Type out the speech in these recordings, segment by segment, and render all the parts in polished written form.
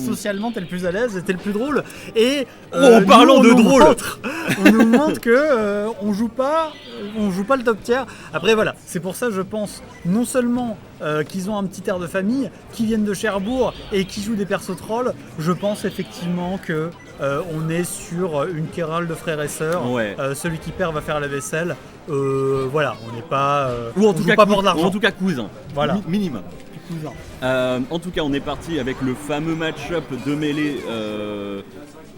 socialement t'es le plus à l'aise et t'es le plus drôle. Et en parlant de drôle, on nous montre que on joue pas le top tier. Après voilà, c'est pour ça je pense non seulement qu'ils ont un petit air de famille, qui viennent de Cherbourg et qui jouent des persos trolls, je pense effectivement que on est sur une querelle de frères et sœurs. Ouais. Celui qui perd va faire la vaisselle. Voilà, on n'est pas. Ou en tout cas, pas pour de l'argent. en tout cas cousin. Voilà. Minimum. En tout cas, on est parti avec le fameux match-up de mêlée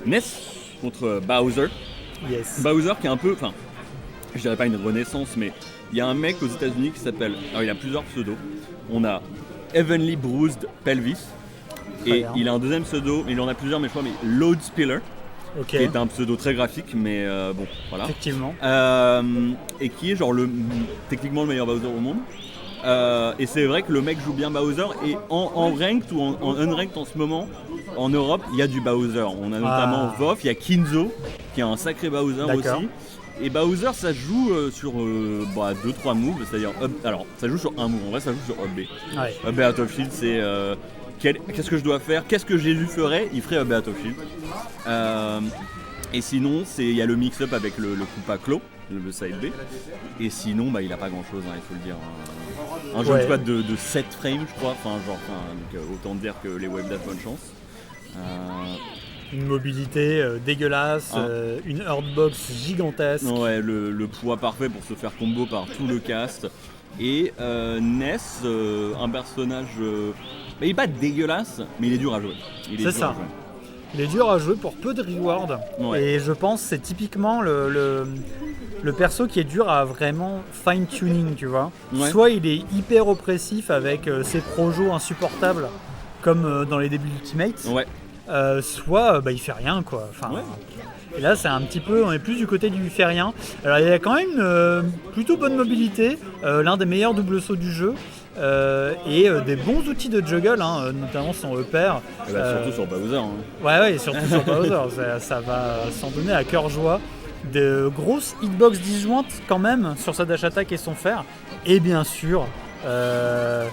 Ness contre Bowser. Yes. Bowser qui est un peu, enfin, je dirais pas une renaissance, mais il y a un mec aux États-Unis qui s'appelle, alors il a plusieurs pseudos. On a Heavenly Bruised Pelvis et il a un deuxième pseudo, il en a plusieurs, mais je crois, mais Load Spiller. Okay. Qui est un pseudo très graphique, mais bon, voilà. Effectivement. Et qui est genre techniquement le meilleur Bowser au monde. Et c'est vrai que le mec joue bien Bowser. Et en ranked ou en unranked en ce moment, en Europe, il y a du Bowser. On a notamment Voff, il y a Kinzo, qui a un sacré Bowser aussi. Et Bowser, ça joue sur 2-3 moves, c'est-à-dire alors, ça joue sur un move, en vrai, ça joue sur Up B. Ouais. Up B out of shield, c'est. Qu'est-ce que je dois faire? Qu'est-ce que Jésus ferait? Il ferait Up of Shield. Et sinon, il y a le mix-up avec le Koopa Claw, le side B. Et sinon, il n'a pas grand-chose, il faut le dire. Un jeu de squad de 7 frames, je crois. Donc, autant dire que les webdats, bonne chance. Une mobilité dégueulasse, une hurtbox gigantesque. Ouais, le poids parfait pour se faire combo par tout le cast. Et Ness, un personnage... il n'est pas dégueulasse, mais il est dur à jouer. C'est ça. Il est dur à jouer pour peu de reward. Ouais. Et je pense que c'est typiquement le perso qui est dur à vraiment fine-tuning, tu vois. Ouais. Soit il est hyper oppressif avec ses projos insupportables, comme dans les débuts d'Ultimate. Ouais. Soit il fait rien, quoi. Enfin, et là, c'est un petit peu, on est plus du côté du fait rien. Alors, il y a quand même une plutôt bonne mobilité, l'un des meilleurs double sauts du jeu. Et des bons outils de juggle, notamment son repère. Surtout sur Bowser. Ouais, surtout sur Bowser. Ça va s'en donner à cœur joie. De grosses hitbox disjointes quand même sur sa dash attack et son fer. Et bien sûr, le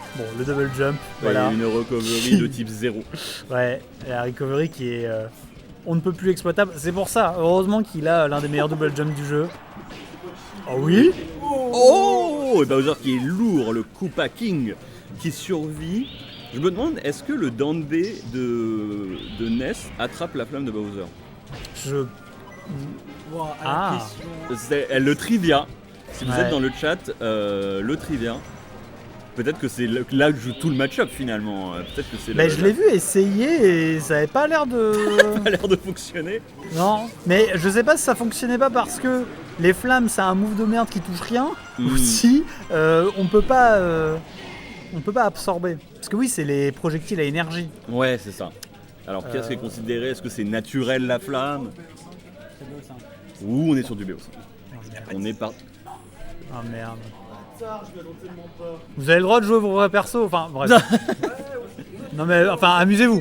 double jump. Voilà. Une recovery de type 0. Ouais, la recovery qui est on ne peut plus exploitable. C'est pour ça, heureusement qu'il a l'un des meilleurs double jump du jeu. Oh oui. Oh, Bowser qui est lourd, le Koopa King qui survit. Je me demande, est-ce que le down B de Ness attrape la flamme de Bowser? C'est le trivia. Si vous êtes dans le chat, le trivia. Peut-être que c'est là que joue tout le match-up finalement. Peut-être que c'est. Je l'ai vu essayer et ça n'avait pas l'air de. pas l'air de fonctionner. Non, mais je sais pas si ça fonctionnait pas parce que les flammes c'est un move de merde qui touche rien, ou si on peut pas absorber. Parce que oui, c'est les projectiles à énergie. Ouais, c'est ça. Alors qu'est-ce qui est considéré? Est-ce que c'est naturel la flamme? C'est beau ça. Ou on est sur du BO. On est par. Ah merde. Vous avez le droit de jouer vos vrais persos, enfin bref. Non mais enfin amusez-vous.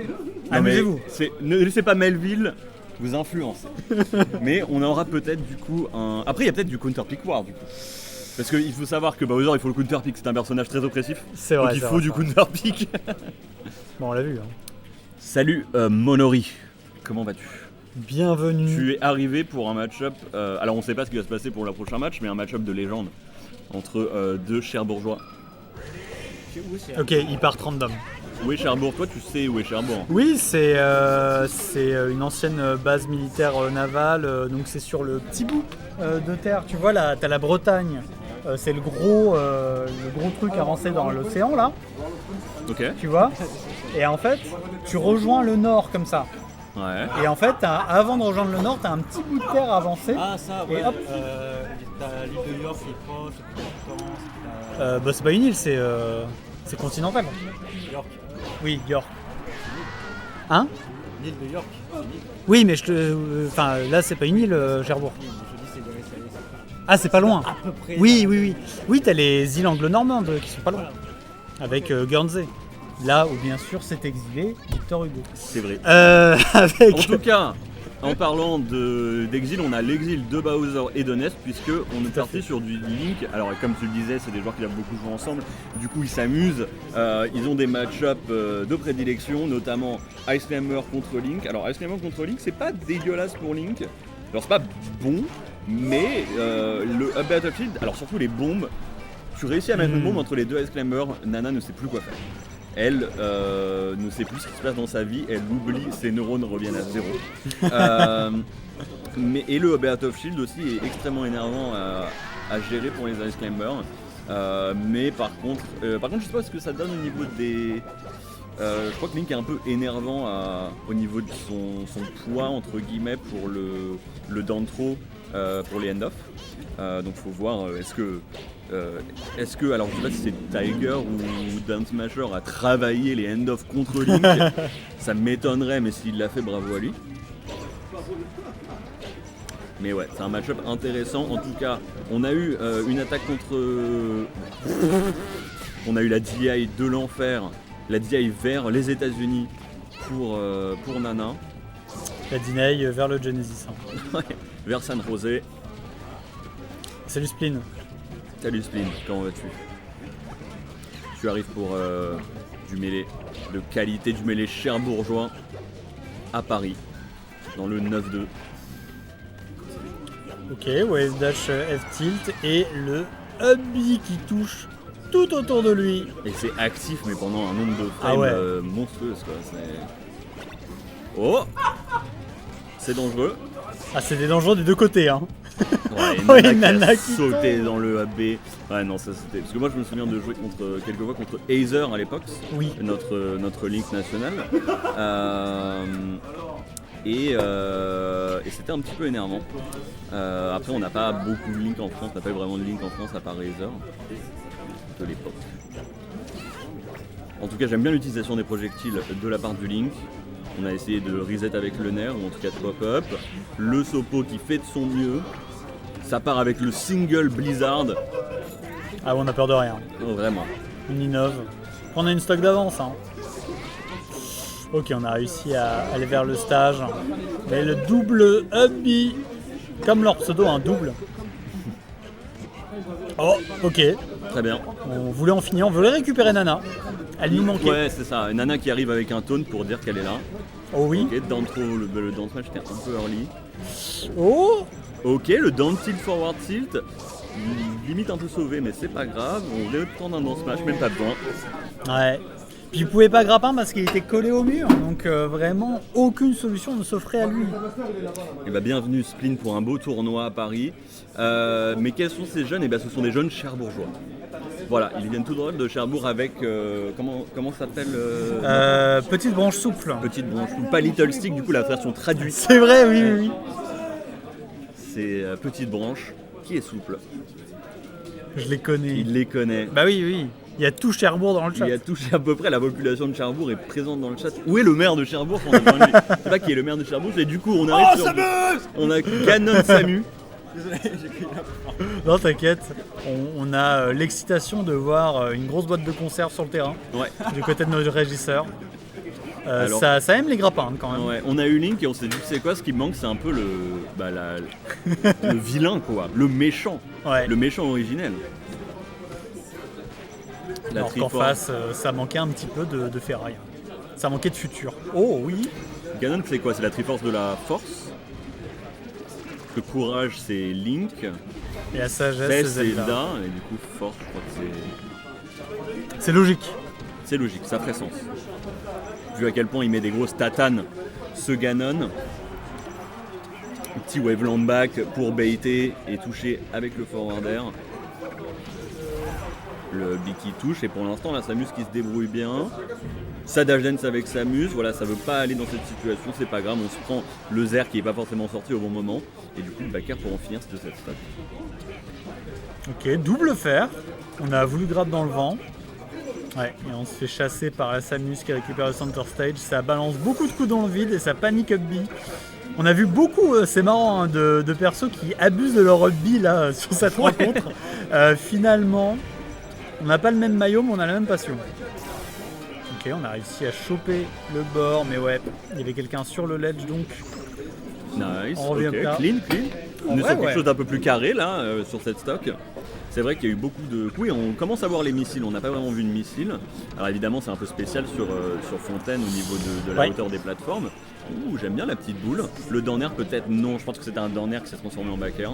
Amusez-vous. Ne laissez pas Melville vous influencer. Mais on aura peut-être du coup un. Après il y a peut-être du counter-pick war du coup. Parce qu'il faut savoir que Bowser il faut le counter-pick, c'est un personnage très oppressif. C'est vrai. Donc il faut du counter-pick. Bon on l'a vu. Salut Monori, comment vas-tu? Bienvenue. Tu es arrivé pour un match-up. Alors on sait pas ce qui va se passer pour le prochain match, mais un match-up de légende. Entre deux Cherbourgeois. Ok, ils partent random. Où est Cherbourg? Toi, tu sais où est Cherbourg? Oui, c'est une ancienne base militaire navale. Donc c'est sur le petit bout de terre. Tu vois là, t'as la Bretagne. C'est le gros truc avancé dans l'océan là. Ok. Tu vois? Et en fait, tu rejoins le nord comme ça. Ouais. Et en fait, avant de rejoindre le nord, t'as un petit bout de terre avancé. Ah ça, ouais. Et hop. T'as l'île de York qui est proche, c'est plus longtemps. C'est pas une île, c'est continental. York. Oui, York. Hein? L'île de York. Oui, mais là, c'est pas une île, Cherbourg. Je dis c'est de l'Est. Ah, c'est pas loin. À peu près. Oui. Oui, t'as les îles anglo-normandes qui sont pas loin. Avec Guernsey. Là où bien sûr s'est exilé Victor Hugo. C'est vrai. Avec... En tout cas, En parlant d'exil, on a l'exil de Bowser et de Ness, puisque on est parti sur du Link. Alors comme tu le disais, c'est des joueurs qui doivent beaucoup jouer ensemble, du coup ils s'amusent, ils ont des match-up de prédilection, notamment Ice Climber contre Link. Alors Ice Climber contre Link, c'est pas dégueulasse pour Link, alors c'est pas bon, mais le Up Battlefield, alors surtout les bombes, tu réussis à mettre une bombe entre les deux Ice Climber, Nana ne sait plus quoi faire. Elle ne sait plus ce qui se passe dans sa vie, elle oublie, ses neurones reviennent à zéro. Et le Battlefield aussi est extrêmement énervant à gérer pour les Ice Climbers. Mais par contre, je sais pas ce que ça donne au niveau des... je crois que Link est un peu énervant au niveau de son poids entre guillemets pour le down throw pour les end-off. Donc faut voir est-ce que, alors je sais pas si c'est Tiger ou Dan Smasher a travaillé les end-off contre Link, ça m'étonnerait, mais s'il l'a fait, bravo à lui. Mais ouais, c'est un match-up intéressant. En tout cas, on a eu une attaque contre... on a eu la DI de l'enfer, la DI vers les États-Unis pour Nana. La DI vers le Genesis. Ouais, vers San José. Salut Spleen. Salut Spleen, comment vas-tu? Tu arrives pour du mêlée de qualité, du mêlée cherbourgeois à Paris, dans le 9-2. Ok, wave dash F-tilt et le Hubby qui touche tout autour de lui. Et c'est actif, mais pendant un nombre de frames monstrueuse quoi. Oh, c'est dangereux. Ah, c'était dangereux des deux côtés hein. Ouais, Nana qui sautait dans le AB. Ouais, non, ça c'était. Parce que moi je me souviens de jouer quelques fois contre Aether à l'époque. Oui. Notre Link national. Et c'était un petit peu énervant. Après, on n'a pas beaucoup de Link en France, on n'a pas eu vraiment de Link en France à part Aether de l'époque. En tout cas, j'aime bien l'utilisation des projectiles de la part du Link. On a essayé de reset avec le nerf, ou en tout cas de pop-up. Le Sopo qui fait de son mieux. Ça part avec le single Blizzard. Ah, on a peur de rien. Oh, vraiment. Une innove. On a une stock d'avance. Hein. Ok, on a réussi à aller vers le stage. Mais le double Hubby, comme leur pseudo, un double. Oh, ok. Très bien. On voulait en finir, on voulait récupérer Nana. Elle nous manquait. Ouais, c'est ça. Nana qui arrive avec un taunt pour dire qu'elle est là. Oh oui. Ok, down throw, le down smash était un peu early. Oh. Ok, le down tilt, forward tilt. Limite un peu sauvé, mais c'est pas grave. On voulait prendre un down smash, même pas besoin. Ouais. Puis il pouvait pas grappin parce qu'il était collé au mur, donc vraiment aucune solution ne s'offrait à lui. Et bah bienvenue Spleen pour un beau tournoi à Paris. Mais quels sont ces jeunes? Et bah ce sont des jeunes cherbourgeois. Voilà, ils viennent tout droit de Cherbourg avec comment ça s'appelle Petite branche souple. Petite branche souple, pas Little Stick, du coup la version traduite. C'est vrai, oui. C'est petite branche qui est souple. Je les connais. Il les connaît. Bah oui. Il y a tout Cherbourg dans le chat. Il y a tout, à peu près la population de Cherbourg est présente dans le chat. Où est le maire de Cherbourg quand on a besoin de lui? C'est pas qui est le maire de Cherbourg, et du coup on arrive sur... On a Ganon Samu. Désolé, j'ai crié là. Non, t'inquiète. On a l'excitation de voir une grosse boîte de conserve sur le terrain. Ouais. Du côté de notre régisseur. Alors, ça aime les grappins quand même. Ouais, on a eu Link et on s'est dit c'est quoi ce qui me manque, c'est un peu le vilain quoi, le méchant, le méchant originel. Alors qu'en face, ça manquait un petit peu de ferraille. Ça manquait de futur. Oh oui. Ganon c'est quoi? C'est la Triforce de la force. Le courage c'est Link. Et la sagesse c'est Zelda. Et du coup force je crois que c'est logique. C'est logique, ça ferait sens. Vu à quel point il met des grosses tatanes, ce Ganon. Petit Waveland back pour baiter et toucher avec le forward air. Le B qui touche, et pour l'instant la Samus qui se débrouille bien. Ça dash dance avec Samus, voilà, ça veut pas aller dans cette situation, c'est pas grave, on se prend le Zer qui est pas forcément sorti au bon moment, et du coup le backer pour en finir c'est de cette stade. Ok, double fer, on a voulu grab dans le vent. Ouais, et on se fait chasser par la Samus qui récupère le center stage, ça balance beaucoup de coups dans le vide et ça panique up B. On a vu beaucoup, c'est marrant, hein, de persos qui abusent de leur up B là sur cette rencontre. Finalement, on n'a pas le même maillot mais on a la même passion. Ok, on a réussi à choper le bord, mais ouais, il y avait quelqu'un sur le ledge donc Nice, On revient ok, pas. clean. On est vrai, sur quelque ouais. chose d'un peu plus carré là, sur cette stock. C'est vrai qu'il y a eu beaucoup de... Oui, on commence à voir les missiles, on n'a pas vraiment vu de missiles. Alors évidemment c'est un peu spécial sur Fontaine au niveau de la hauteur des plateformes. Ouh, j'aime bien la petite boule. Le down air peut-être non, je pense que c'était un down air qui s'est transformé en back air.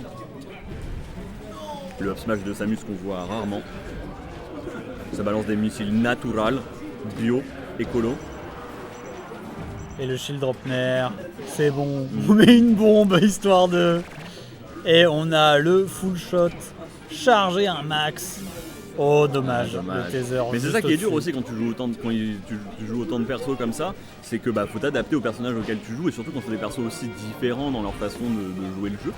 Le up smash de Samus qu'on voit rarement. Ça balance des missiles naturels, bio, écolo. Et le shield dropner, c'est bon. On met une bombe histoire de... Et on a le full shot chargé un max. Oh dommage, le taser. Mais c'est ça qui est dur aussi quand tu joues autant de persos comme ça, c'est que faut t'adapter aux personnages auxquels tu joues et surtout quand c'est des persos aussi différents dans leur façon de jouer le jeu.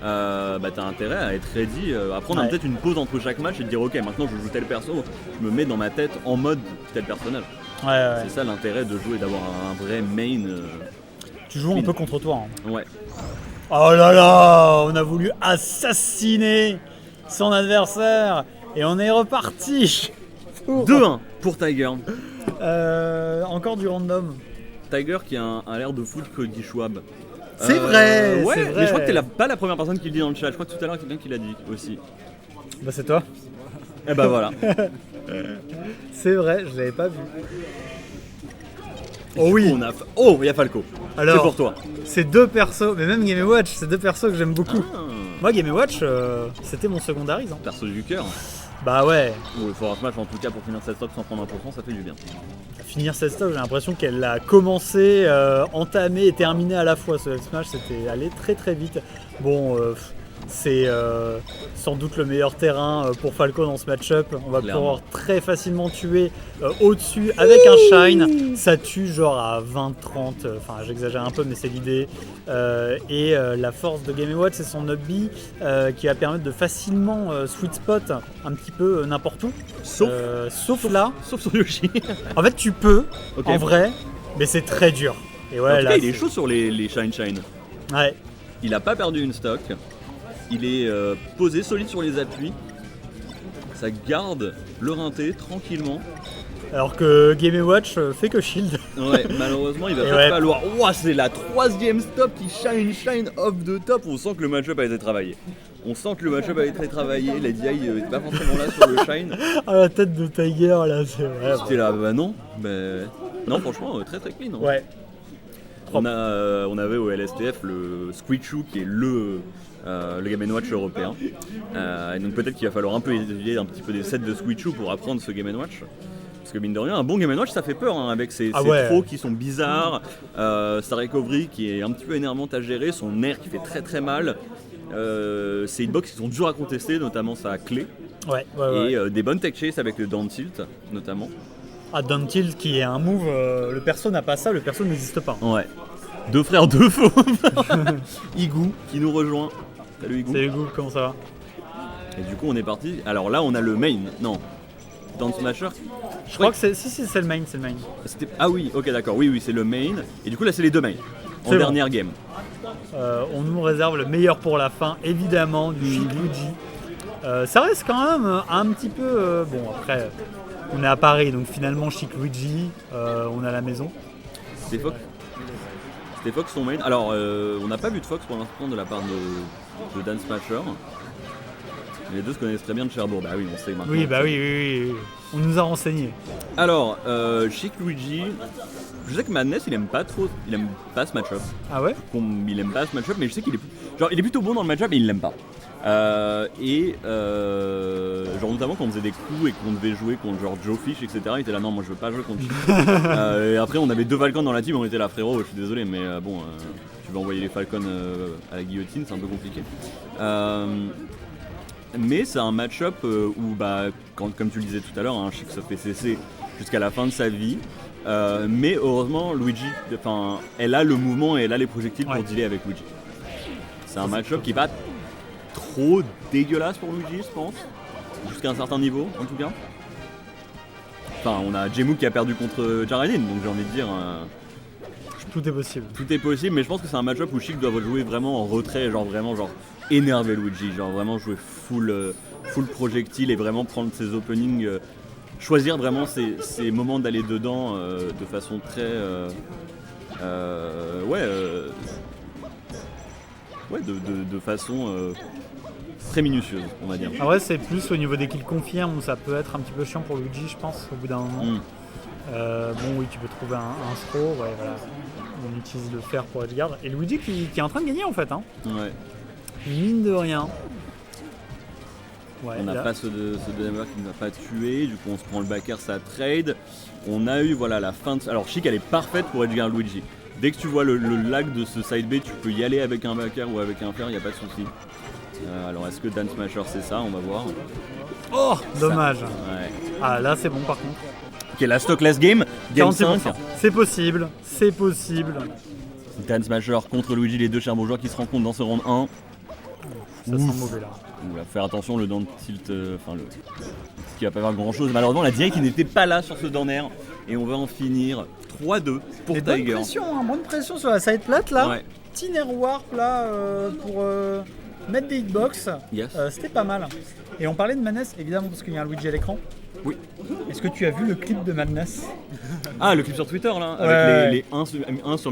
T'as intérêt à être ready, à prendre peut-être une pause entre chaque match et te dire ok maintenant je joue tel perso, je me mets dans ma tête en mode tel personnage. Ouais. C'est ça l'intérêt de jouer, d'avoir un vrai main. Tu joues un peu contre toi. Ouais. Oh là là, on a voulu assassiner son adversaire et on est reparti. 2-1 pour Tiger. Encore du random. Tiger qui a l'air de foutre Cody Schwab. C'est vrai, ouais, c'est vrai. Mais je crois que t'es pas la première personne qui le dit dans le chat. Je crois que tout à l'heure quelqu'un qui l'a dit aussi. Bah c'est toi. Et bah voilà. C'est vrai, je l'avais pas vu. Et oui. Oh, il y a Falco. Alors, c'est pour toi. C'est deux persos, mais même Game & Watch, c'est deux persos que j'aime beaucoup. Moi, Game & Watch, c'était mon secondarise. Perso du cœur. Bah ouais. Il faut un smash en tout cas pour finir cette stock sans prendre 1%, ça fait du bien. Finir cette stock, j'ai l'impression qu'elle a commencé, entamé et terminé à la fois. Ce Smash, c'était allé très très vite. Bon, c'est sans doute le meilleur terrain pour Falco dans ce match-up. On va pouvoir très facilement tuer au-dessus avec un shine. Ça tue genre à 20-30, enfin j'exagère un peu mais c'est l'idée. Et la force de Game & Watch, c'est son up B qui va permettre de facilement sweet spot un petit peu n'importe où. Sauf là. Sauf sur Yoshi. En fait tu peux, en vrai, mais c'est très dur. Et ouais, en tout là, cas, il est chaud sur les shine. Ouais. Il a pas perdu une stock. Il est posé solide sur les appuis. Ça garde le rinté tranquillement. Alors que Game & Watch fait que shield. Ouais, malheureusement il va peut-être falloir. Ouah, c'est la troisième stop qui shine off the top. On sent que le match-up a été travaillé. La DI n'est pas forcément là sur le shine. Ah, la tête de Tiger là, c'est vrai. C'était là, bah non. Non, franchement, très très clean. Hein. Ouais. On avait au LSTF le Squeachu qui est le Game & Watch européen. Et donc peut-être qu'il va falloir un peu étudier un petit peu des sets de Squeachu pour apprendre ce Game & Watch. Parce que mine de rien, un bon Game & Watch ça fait peur hein, avec ses throws qui sont bizarres, sa recovery qui est un petit peu énervante à gérer, son air qui fait très très mal, ses hitbox qui sont durs à contester, notamment sa clé. Et des bonnes tech chase avec le down tilt notamment. Ah, down tilt qui est un move, le perso n'a pas ça, le perso n'existe pas. Ouais. Deux frères, deux faux. Igou qui nous rejoint. Salut Igou. Salut Igou, comment ça va? Et du coup on est parti. Alors là on a le main. Non. Down Smasher. Je crois que c'est le main, Ah oui, ok d'accord, oui c'est le main. Et du coup là c'est les deux mains. En dernière game. On nous réserve le meilleur pour la fin, évidemment, du Luigi. Ça reste quand même un petit peu... bon après, on est à Paris, donc finalement Chic Luigi, on est à la maison. C'était Fox son main. Alors on n'a pas vu de Fox pour l'instant de la part de Dan Smasher. Les deux se connaissent très bien de Cherbourg. Bah oui, on sait maintenant. Oui. On nous a renseigné. Alors, Chic Luigi, je sais que Madness il aime pas ce match-up. Ah ouais? Il aime pas ce match-up, mais je sais qu'il est plutôt bon dans le match-up et il l'aime pas. Genre notamment quand on faisait des coups et qu'on devait jouer contre genre Joe Fish, etc. Il était là, non, moi je veux pas jouer contre Chic. Et après on avait deux Falcons dans la team, on était là, frérot, je suis désolé, mais tu vas envoyer les Falcons à la guillotine, c'est un peu compliqué. Mais c'est un match-up où, comme tu le disais tout à l'heure, Chic se fait cesser jusqu'à la fin de sa vie. Mais heureusement, Luigi, elle a le mouvement et elle a les projectiles pour dealer avec Luigi. C'est un match-up qui est pas trop dégueulasse pour Luigi, je pense. Jusqu'à un certain niveau, en tout cas. Enfin, on a Jemu qui a perdu contre Jaredin, donc j'ai envie de dire... Tout est possible. Tout est possible, mais je pense que c'est un match-up où Chic doit jouer vraiment en retrait, genre énerver Luigi, genre vraiment jouer full projectile et vraiment prendre ses openings, choisir vraiment ses moments d'aller dedans de façon très de façon très minutieuse, on va dire. Ah ouais, c'est plus au niveau des kills confirmes où ça peut être un petit peu chiant pour Luigi, je pense, au bout d'un moment. Bon, oui, tu peux trouver un throw, ouais, voilà. On utilise le fer pour Edgeguard. Et Luigi qui est en train de gagner en fait. Hein. Ouais. Mine de rien. Ouais, on n'a pas ce deuxième qui ne va pas tuer, du coup on se prend le backer, ça trade. On a eu voilà la fin de... Alors Chic elle est parfaite pour Edgeguard Luigi. Dès que tu vois le lag de ce side B, tu peux y aller avec un backer ou avec un fer, il n'y a pas de souci. Alors est-ce que Dan Smasher c'est ça? On va voir. Oh, dommage. Ouais. Ah là c'est bon par contre. Ok, la stockless game 5. C'est possible, c'est possible. Dan Smasher contre Luigi, les deux Cherbourgeois qui se rencontrent dans ce round 1. Ça sent mauvais là. On va faire attention, le down tilt, ce qui va pas avoir grand chose. Malheureusement, la direct n'était pas là sur ce down air. Et on va en finir 3-2 pour Tiger. Bonne pression sur la side plate là. Ouais. Petit air warp là pour mettre des hitbox. Yes. C'était pas mal. Et on parlait de Madness évidemment parce qu'il y a un Luigi à l'écran. Oui. Est-ce que tu as vu le clip de Madness? Ah, le clip sur Twitter là, avec les 1 sur